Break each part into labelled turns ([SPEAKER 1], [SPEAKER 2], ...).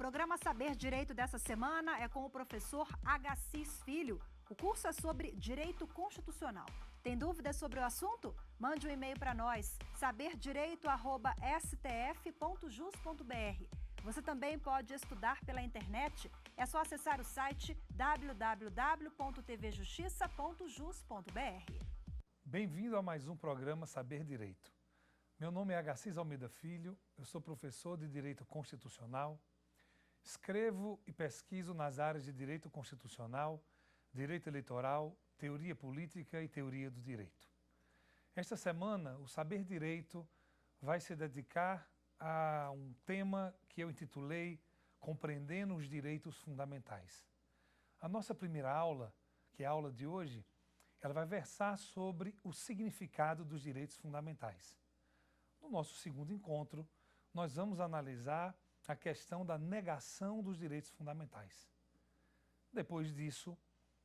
[SPEAKER 1] programa Saber Direito dessa semana é com o professor Agassiz Filho. O curso é sobre Direito Constitucional. Tem dúvidas sobre o assunto? Mande um e-mail para nós, saberdireito@stf.jus.br. Você também pode estudar pela internet. É só acessar o site www.tvjustiça.jus.br.
[SPEAKER 2] Bem-vindo a mais um programa Saber Direito. Meu nome é Agassiz Almeida Filho, eu sou professor de Direito Constitucional, escrevo e pesquiso nas áreas de Direito Constitucional, Direito Eleitoral, Teoria Política e Teoria do Direito. Esta semana, o Saber Direito vai se dedicar a um tema que eu intitulei Compreendendo os Direitos Fundamentais. A nossa primeira aula, que é a aula de hoje, ela vai versar sobre o significado dos direitos fundamentais. No nosso segundo encontro, nós vamos analisar a questão da negação dos direitos fundamentais. Depois disso,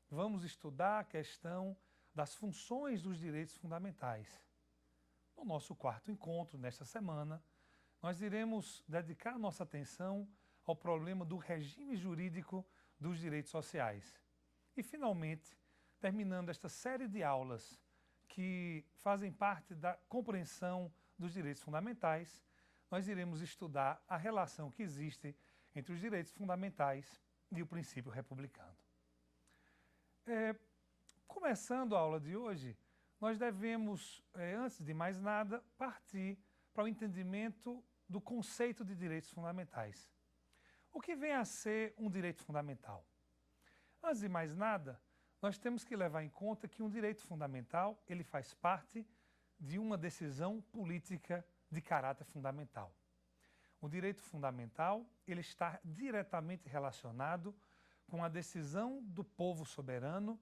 [SPEAKER 2] vamos estudar a questão das funções dos direitos fundamentais. No nosso quarto encontro, nesta semana, nós iremos dedicar nossa atenção ao problema do regime jurídico dos direitos sociais. E, finalmente, terminando esta série de aulas que fazem parte da compreensão dos direitos fundamentais, nós iremos estudar a relação que existe entre os direitos fundamentais e o princípio republicano. Começando a aula de hoje, nós devemos, antes de mais nada, partir para o entendimento do conceito de direitos fundamentais. O que vem a ser um direito fundamental? Antes de mais nada, nós temos que levar em conta que um direito fundamental ele faz parte de uma decisão política de caráter fundamental. O direito fundamental ele está diretamente relacionado com a decisão do povo soberano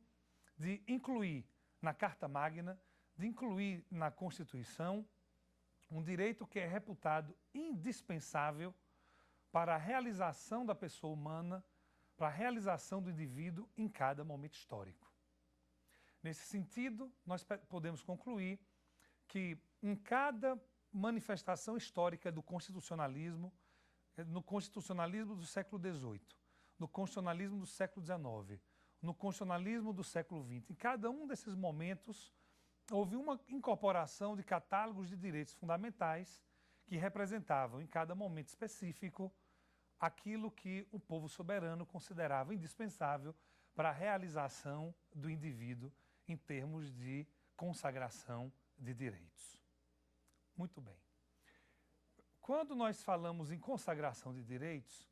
[SPEAKER 2] de incluir na Carta Magna, de incluir na Constituição, um direito que é reputado indispensável para a realização da pessoa humana, para a realização do indivíduo em cada momento histórico. Nesse sentido, nós podemos concluir que em cada manifestação histórica do constitucionalismo, no constitucionalismo do século XVIII, no constitucionalismo do século XIX, no constitucionalismo do século XX, em cada um desses momentos houve uma incorporação de catálogos de direitos fundamentais que representavam em cada momento específico aquilo que o povo soberano considerava indispensável para a realização do indivíduo em termos de consagração de direitos. Muito bem. Quando nós falamos em consagração de direitos,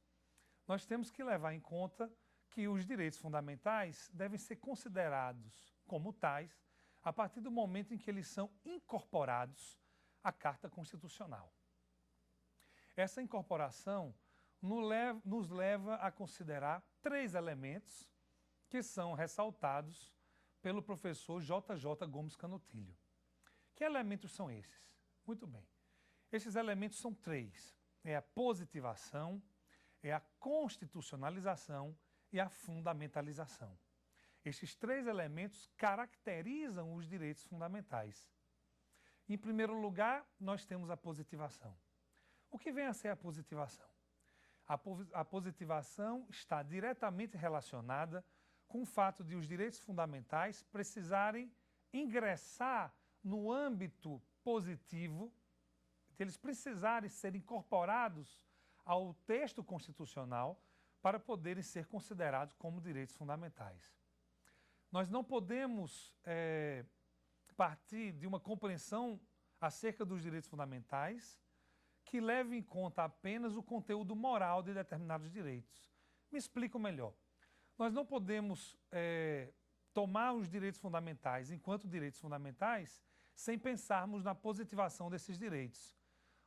[SPEAKER 2] nós temos que levar em conta que os direitos fundamentais devem ser considerados como tais a partir do momento em que eles são incorporados à Carta Constitucional. Essa incorporação nos leva a considerar três elementos que são ressaltados pelo professor J.J. Gomes Canutilho. Que elementos são esses? Muito bem. Esses elementos são três. É a positivação, é a constitucionalização e a fundamentalização. Estes três elementos caracterizam os direitos fundamentais. Em primeiro lugar, nós temos a positivação. O que vem a ser a positivação? A positivação está diretamente relacionada com o fato de os direitos fundamentais precisarem ingressar no âmbito positivo, de eles precisarem ser incorporados ao texto constitucional para poderem ser considerados como direitos fundamentais. Nós não podemos partir de uma compreensão acerca dos direitos fundamentais que leve em conta apenas o conteúdo moral de determinados direitos. Me explico melhor. Nós não podemos tomar os direitos fundamentais enquanto direitos fundamentais sem pensarmos na positivação desses direitos.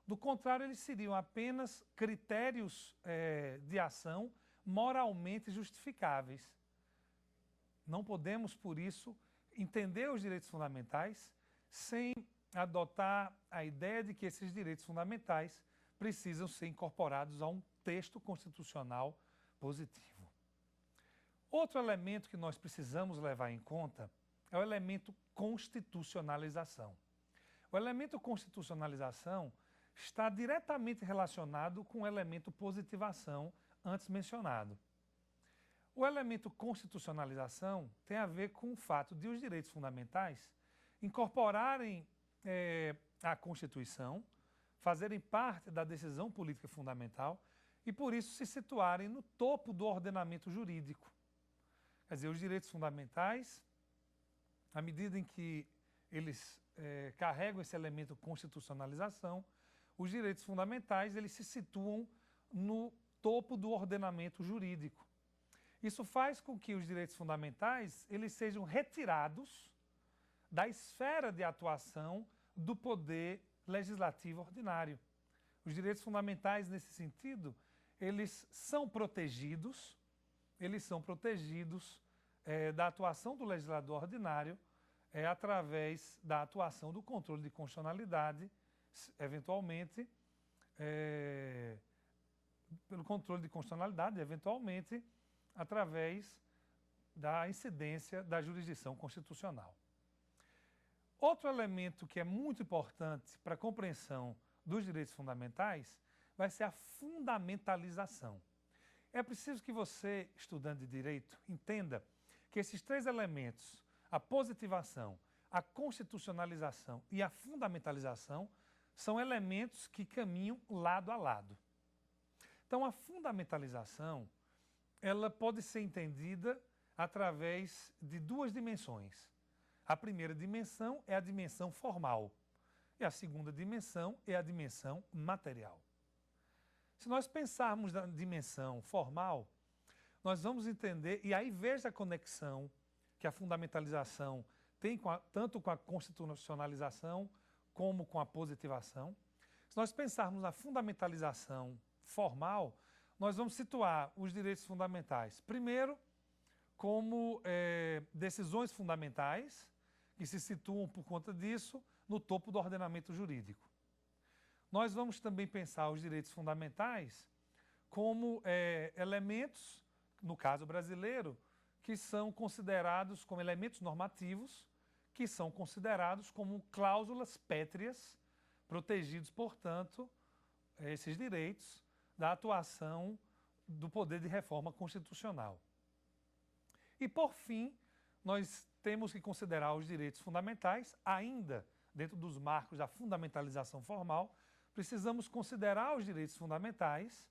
[SPEAKER 2] Do contrário, eles seriam apenas critérios de ação moralmente justificáveis. Não podemos, por isso, entender os direitos fundamentais sem adotar a ideia de que esses direitos fundamentais precisam ser incorporados a um texto constitucional positivo. Outro elemento que nós precisamos levar em conta é o elemento constitucionalização. O elemento constitucionalização está diretamente relacionado com o elemento positivação antes mencionado. O elemento constitucionalização tem a ver com o fato de os direitos fundamentais incorporarem a Constituição, fazerem parte da decisão política fundamental e, por isso, se situarem no topo do ordenamento jurídico. Quer dizer, os direitos fundamentais, à medida em que eles carregam esse elemento constitucionalização, os direitos fundamentais eles se situam no topo do ordenamento jurídico. Isso faz com que os direitos fundamentais eles sejam retirados da esfera de atuação do poder legislativo ordinário. Os direitos fundamentais, nesse sentido, eles são protegidos da atuação do legislador ordinário através da atuação do controle de constitucionalidade, eventualmente, pelo controle de constitucionalidade, eventualmente, através da incidência da jurisdição constitucional. Outro elemento que é muito importante para a compreensão dos direitos fundamentais vai ser a fundamentalização. É preciso que você, estudante de direito, entenda que esses três elementos, a positivação, a constitucionalização e a fundamentalização, são elementos que caminham lado a lado. Então, a fundamentalização ela pode ser entendida através de duas dimensões. A primeira dimensão é a dimensão formal e a segunda dimensão é a dimensão material. Se nós pensarmos na dimensão formal, nós vamos entender, e aí veja a conexão que a fundamentalização tem tanto com a constitucionalização como com a positivação. Se nós pensarmos na fundamentalização formal, nós vamos situar os direitos fundamentais, primeiro, como decisões fundamentais, que se situam, por conta disso, no topo do ordenamento jurídico. Nós vamos também pensar os direitos fundamentais como elementos, no caso brasileiro, que são considerados como elementos normativos, que são considerados como cláusulas pétreas, protegidos, portanto, esses direitos da atuação do poder de reforma constitucional. E, por fim, nós temos que considerar os direitos fundamentais, ainda dentro dos marcos da fundamentalização formal, precisamos considerar os direitos fundamentais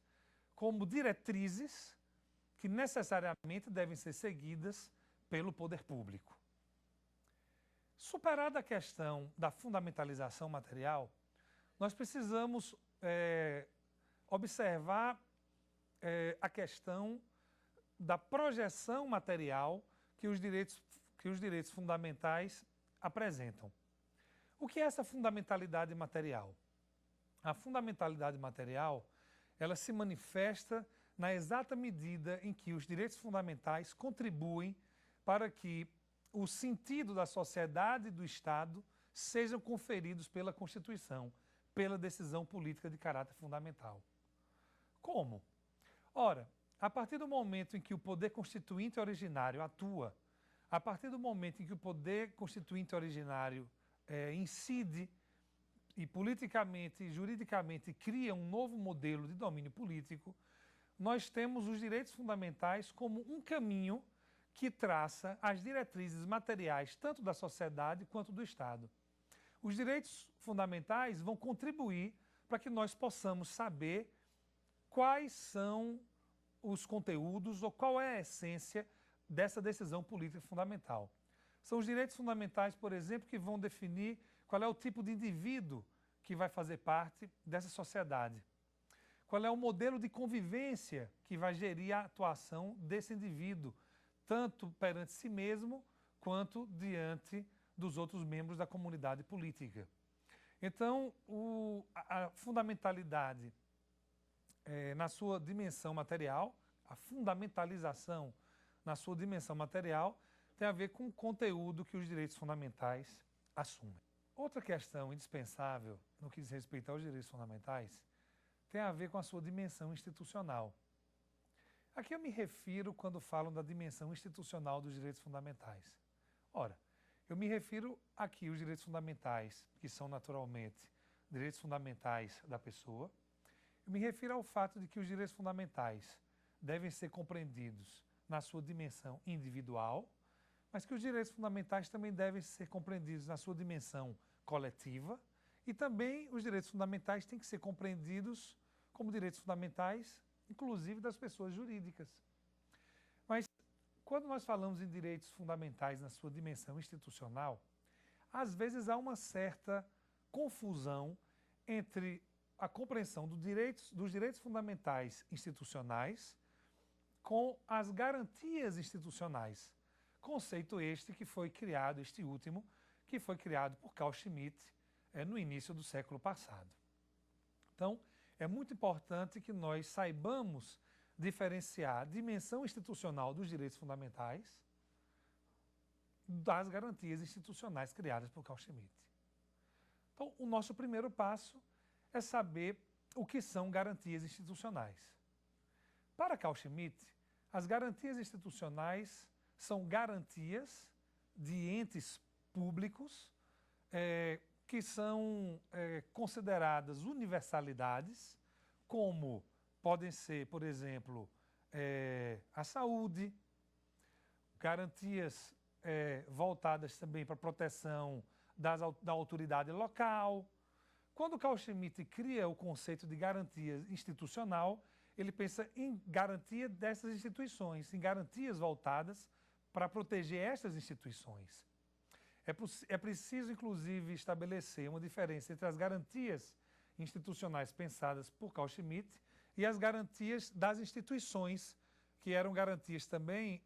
[SPEAKER 2] como diretrizes que necessariamente devem ser seguidas pelo poder público. Superada a questão da fundamentalização material, nós precisamos observar a questão da projeção material que os direitos fundamentais apresentam. O que é essa fundamentalidade material? A fundamentalidade material, ela se manifesta na exata medida em que os direitos fundamentais contribuem para que o sentido da sociedade e do Estado sejam conferidos pela Constituição, pela decisão política de caráter fundamental. Como? Ora, a partir do momento em que o poder constituinte originário atua, a partir do momento em que o poder constituinte originário incide e politicamente e juridicamente cria um novo modelo de domínio político, nós temos os direitos fundamentais como um caminho que traça as diretrizes materiais tanto da sociedade quanto do Estado. Os direitos fundamentais vão contribuir para que nós possamos saber quais são os conteúdos ou qual é a essência dessa decisão política fundamental. São os direitos fundamentais, por exemplo, que vão definir qual é o tipo de indivíduo que vai fazer parte dessa sociedade. Qual é o modelo de convivência que vai gerir a atuação desse indivíduo, tanto perante si mesmo quanto diante dos outros membros da comunidade política. Então, a fundamentalidade na sua dimensão material, a fundamentalização na sua dimensão material, tem a ver com o conteúdo que os direitos fundamentais assumem. Outra questão indispensável no que diz respeito aos direitos fundamentais tem a ver com a sua dimensão institucional. Aqui eu me refiro quando falo da dimensão institucional dos direitos fundamentais. Ora, eu me refiro aqui aos direitos fundamentais, que são naturalmente direitos fundamentais da pessoa. Eu me refiro ao fato de que os direitos fundamentais devem ser compreendidos na sua dimensão individual, mas que os direitos fundamentais também devem ser compreendidos na sua dimensão coletiva, e também os direitos fundamentais têm que ser compreendidos como direitos fundamentais, inclusive das pessoas jurídicas. Mas quando nós falamos em direitos fundamentais na sua dimensão institucional, às vezes há uma certa confusão entre a compreensão dos direitos fundamentais institucionais com as garantias institucionais. Conceito este que foi criado, este último, que foi criado por Carl Schmitt no início do século passado. Então, é muito importante que nós saibamos diferenciar a dimensão institucional dos direitos fundamentais das garantias institucionais criadas por Carl Schmitt. Então, o nosso primeiro passo é saber o que são garantias institucionais. Para Carl Schmitt, as garantias institucionais são garantias de entes públicos que são consideradas universalidades, como podem ser, por exemplo, a saúde, garantias voltadas também para a proteção da autoridade local. Quando Carl Schmitt cria o conceito de garantia institucional, ele pensa em garantia dessas instituições, em garantias voltadas para proteger estas instituições. É preciso, inclusive, estabelecer uma diferença entre as garantias institucionais pensadas por Carl Schmitt e as garantias das instituições, que eram garantias também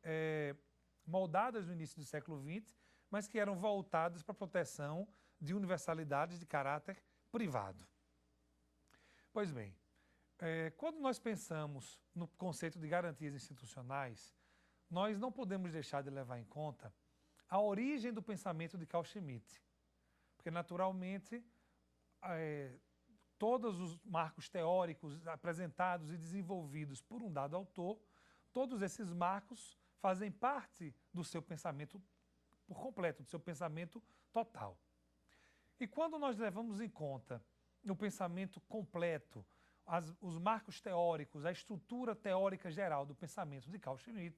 [SPEAKER 2] moldadas no início do século XX, mas que eram voltadas para a proteção de universalidades de caráter privado. Pois bem, quando nós pensamos no conceito de garantias institucionais, nós não podemos deixar de levar em conta a origem do pensamento de Carl Schmitt, porque naturalmente todos os marcos teóricos apresentados e desenvolvidos por um dado autor, todos esses marcos fazem parte do seu pensamento por completo, do seu pensamento total. E quando nós levamos em conta o pensamento completo, os marcos teóricos, a estrutura teórica geral do pensamento de Carl Schmitt,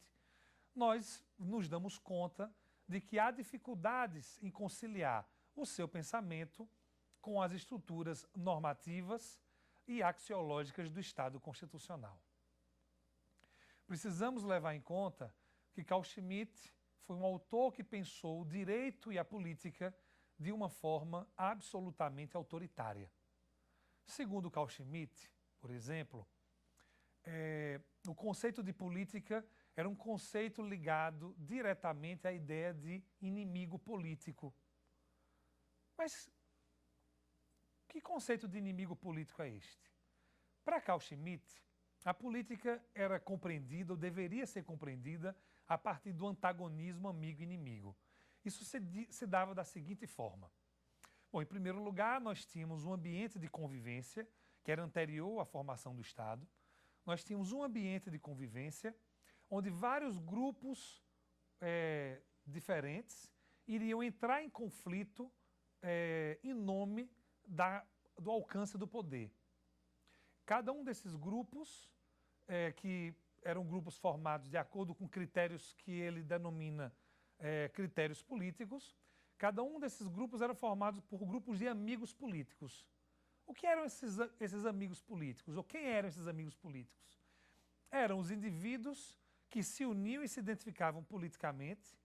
[SPEAKER 2] nós nos damos conta de que há dificuldades em conciliar o seu pensamento com as estruturas normativas e axiológicas do Estado constitucional. Precisamos levar em conta que Carl Schmitt foi um autor que pensou o direito e a política de uma forma absolutamente autoritária. Segundo Carl Schmitt, por exemplo, o conceito de política era um conceito ligado diretamente à ideia de inimigo político. Mas que conceito de inimigo político é este? Para Carl Schmitt, a política era compreendida ou deveria ser compreendida a partir do antagonismo amigo-inimigo. Isso se dava da seguinte forma. Bom, em primeiro lugar, nós tínhamos um ambiente de convivência que era anterior à formação do Estado. Nós tínhamos um ambiente de convivência onde vários grupos diferentes iriam entrar em conflito em nome do alcance do poder. Cada um desses grupos, que eram grupos formados de acordo com critérios que ele denomina critérios políticos, cada um desses grupos era formado por grupos de amigos políticos. O que eram esses amigos políticos? Ou quem eram esses amigos políticos? Eram os indivíduos que se uniam e se identificavam politicamente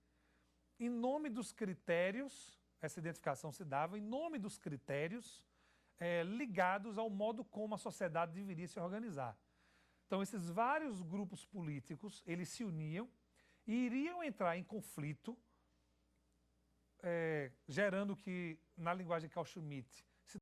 [SPEAKER 2] em nome dos critérios, essa identificação se dava em nome dos critérios ligados ao modo como a sociedade deveria se organizar. Então, esses vários grupos políticos, eles se uniam e iriam entrar em conflito, gerando o que, na linguagem de Carl Schmitt,